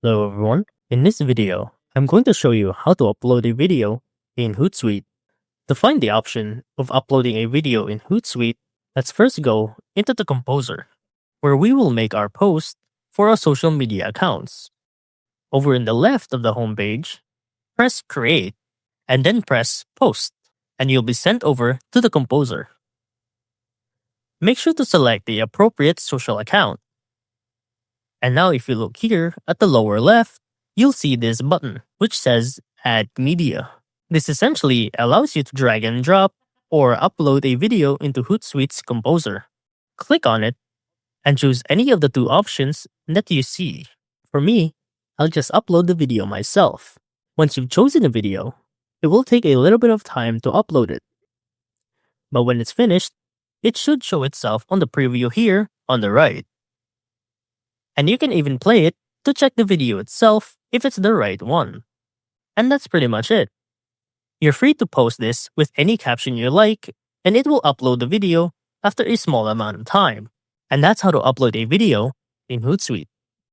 Hello everyone, in this video, I'm going to show you how to upload a video in Hootsuite. To find the option of uploading a video in Hootsuite, let's first go into the Composer, where we will make our post for our social media accounts. Over in the left of the homepage, press Create, and then press Post, and you'll be sent over to the Composer. Make sure to select the appropriate social account. And now if you look here at the lower left, you'll see this button which says Add Media. This essentially allows you to drag and drop or upload a video into Hootsuite's Composer. Click on it and choose any of the two options that you see. For me, I'll just upload the video myself. Once you've chosen a video, it will take a little bit of time to upload it. But when it's finished, it should show itself on the preview here on the right. And you can even play it to check the video itself if it's the right one. And that's pretty much it. You're free to post this with any caption you like, and it will upload the video after a small amount of time. And that's how to upload a video in Hootsuite.